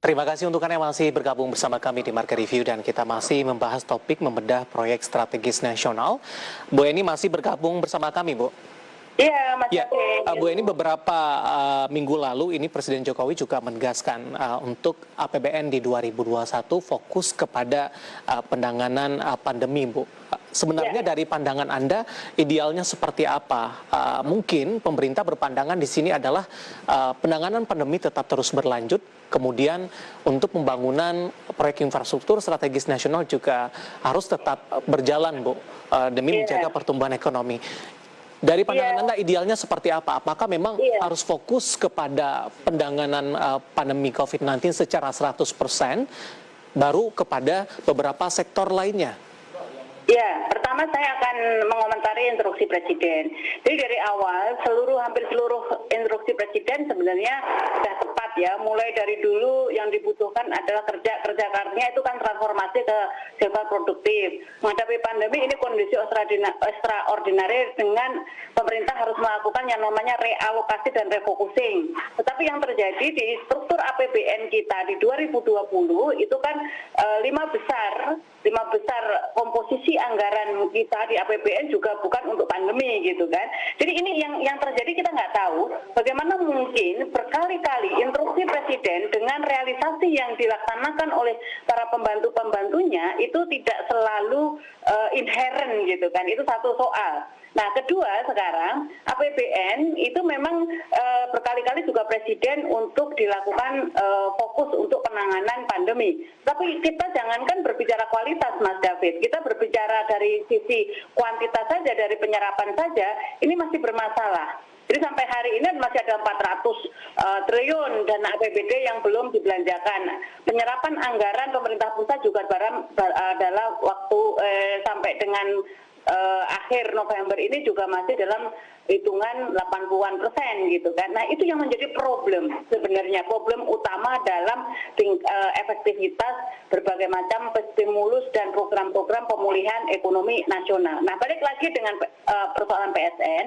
Terima kasih untuk Anda yang masih bergabung bersama kami di Market Review dan kita masih membahas topik membedah proyek strategis nasional. Bu Eni masih bergabung bersama kami, Bu. Iya, Mas Ya, David. Bu Eni, beberapa minggu lalu ini Presiden Jokowi juga menegaskan untuk APBN di 2021 fokus kepada penanganan pandemi, Bu. Sebenarnya dari pandangan Anda idealnya seperti apa? Mungkin pemerintah berpandangan di sini adalah penanganan pandemi tetap terus berlanjut, kemudian untuk pembangunan proyek infrastruktur strategis nasional juga harus tetap berjalan, Bu, demi menjaga pertumbuhan ekonomi. Dari pandangan Anda idealnya seperti apa? Apakah memang harus fokus kepada penanganan pandemi COVID-19 secara 100% baru kepada beberapa sektor lainnya? Ya, pertama saya akan mengomentari instruksi Presiden. Jadi dari awal hampir seluruh instruksi Presiden sebenarnya sudah tepat ya. Mulai dari dulu yang dibutuhkan adalah kerja karnya itu kan transformasi ke sektor produktif. Menghadapi pandemi ini kondisi extraordinary dengan pemerintah harus melakukan yang namanya realokasi dan refocusing. Tetapi yang terjadi di struktur APBN kita di 2020 itu kan lima besar komposisi anggaran kita di APBN juga bukan untuk pandemi gitu kan. Jadi ini yang terjadi kita nggak tahu bagaimana mungkin berkali-kali instruksi Presiden dengan realisasi yang dilaksanakan oleh para pembantu-pembantunya itu tidak selalu inherent gitu kan. Itu satu soal. Nah, kedua sekarang APBN itu memang berkali-kali juga Presiden untuk dilakukan fokus untuk penanganan pandemi. Tapi kita jangankan berbicara kualitas, Mas David. Kita berbicara dari sisi kuantitas saja, dari penyerapan saja, ini masih bermasalah. Jadi sampai hari ini masih ada 400 triliun dana APBD yang belum dibelanjakan. Penyerapan anggaran pemerintah pusat juga adalah waktu sampai dengan akhir November ini juga masih dalam hitungan 80-an% gitu kan. Nah, itu yang menjadi problem sebenarnya, problem utama dalam efektivitas berbagai macam stimulus dan program-program pemulihan ekonomi nasional. Nah, balik lagi dengan persoalan PSN.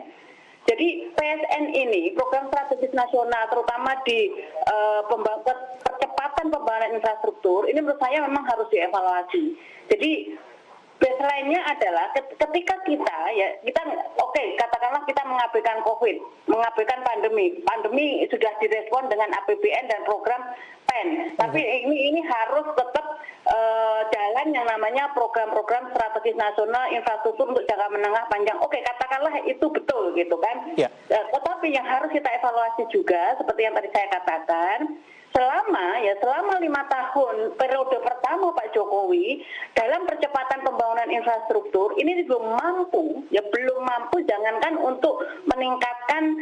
Jadi PSN ini program strategis nasional terutama di percepatan pembangunan infrastruktur ini menurut saya memang harus dievaluasi. Jadi baseline-nya adalah ketika kita katakanlah kita mengabaikan COVID, mengabaikan pandemi sudah direspon dengan APBN dan program PEN. Tapi ini harus tetap jalan yang namanya program-program strategis nasional infrastruktur untuk jangka menengah panjang. Katakanlah itu betul gitu kan. Tetapi yang harus kita evaluasi juga seperti yang tadi saya katakan, selama 5 tahun periode pertama Pak Jokowi dalam percepatan pembangunan infrastruktur ini belum mampu jangankan untuk meningkatkan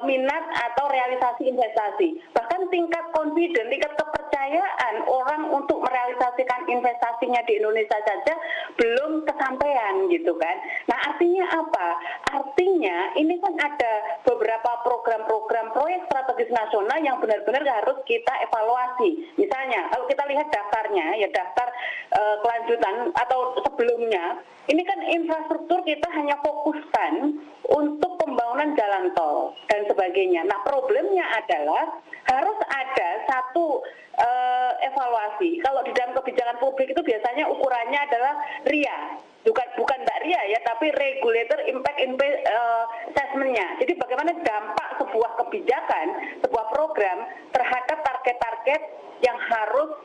minat atau realisasi investasi, bahkan tingkat confidence, tingkat kepercayaan orang untuk merealisasikan investasinya di Indonesia saja belum kesampaian gitu kan. Nah, artinya apa? Artinya ini kan ada beberapa program-program proyek strategis nasional yang benar-benar harus kita evaluasi. Misalnya, kalau kita lihat daftarnya, ya daftar kelanjutan atau sebelumnya, ini kan infrastruktur kita hanya fokuskan untuk pembangunan jalan tol dan sebagainya. Nah, problemnya adalah harus ada satu evaluasi. Kalau di dalam kebijakan publik itu biasanya ukurannya adalah RIA. Bukan Mbak Ria ya, tapi Regulator Impact Assessment-nya. Jadi bagaimana dampak sebuah kebijakan, sebuah program terhadap target-target yang harus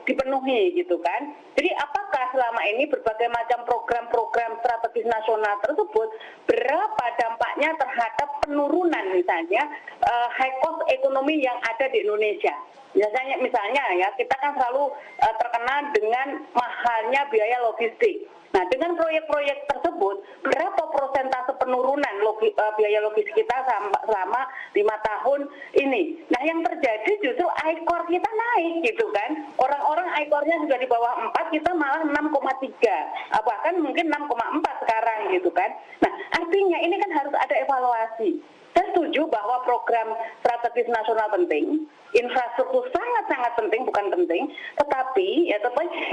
dipenuhi gitu kan. Jadi apakah selama ini berbagai macam program-program strategis nasional tersebut berapa dampaknya terhadap penurunan misalnya high cost ekonomi yang ada di Indonesia. Misalnya ya kita kan selalu terkenal dengan mahalnya biaya logistik. Nah, dengan proyek-proyek tersebut, berapa persentase penurunan biaya logistik kita selama 5 tahun ini? Nah, yang terjadi justru ICOR kita naik gitu kan. Orang-orang ICOR-nya sudah di bawah 4, kita malah 6,3. Bahkan mungkin 6,4 sekarang gitu kan. Nah, artinya ini kan harus ada evaluasi. Saya setuju bahwa program strategis nasional penting, infrastruktur sangat-sangat penting, bukan penting, tetapi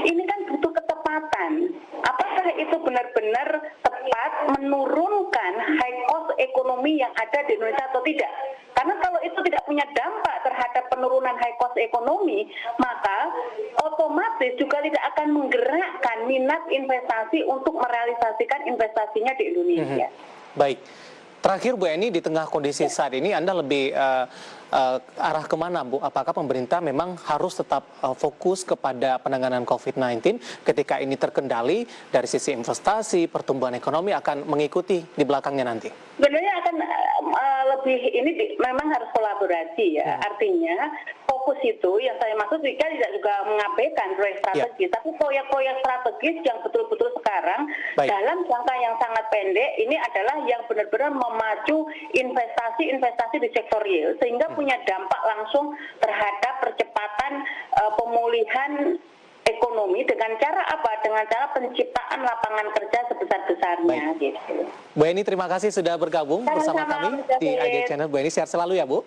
ini kan butuh ketepatan. Apakah itu benar-benar tepat menurunkan high cost ekonomi yang ada di Indonesia atau tidak? Karena kalau itu tidak punya dampak berdampak terhadap penurunan high cost ekonomi, maka otomatis juga tidak akan menggerakkan minat investasi untuk merealisasikan investasinya di Indonesia. Baik. Terakhir Bu Eni, di tengah kondisi saat ini Anda lebih arah kemana Bu? Apakah pemerintah memang harus tetap fokus kepada penanganan COVID-19 ketika ini terkendali dari sisi investasi, pertumbuhan ekonomi akan mengikuti di belakangnya nanti? Sebenarnya akan lebih ini memang harus kolaborasi ya. Artinya fokus itu yang saya maksud kita tidak juga mengabaikan proyek strategis, tapi proyek-proyek strategis yang betul-betul sekarang dalam jangka yang sangat pendek ini adalah yang benar-benar memacu investasi di sektor real sehingga punya dampak langsung terhadap percepatan pemulihan ekonomi dengan cara apa? Dengan cara penciptaan lapangan kerja sebesar-besarnya. Gitu. Bu Eni, terima kasih sudah bergabung bersama kami di ID Channel. Bu Eni, sehat selalu ya Bu.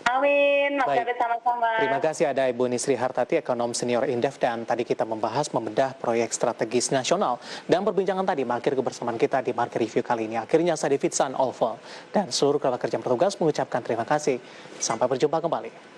Amin, Mas David, sama-sama. Terima kasih, ada Ibu Nisri Hartati, ekonom senior Indef, dan tadi kita membahas membedah proyek strategis nasional. Dan perbincangan tadi mengakhiri kebersamaan kita di Market Review kali ini. Akhirnya saya David San Olval dan seluruh kerabat kerja petugas mengucapkan terima kasih. Sampai berjumpa kembali.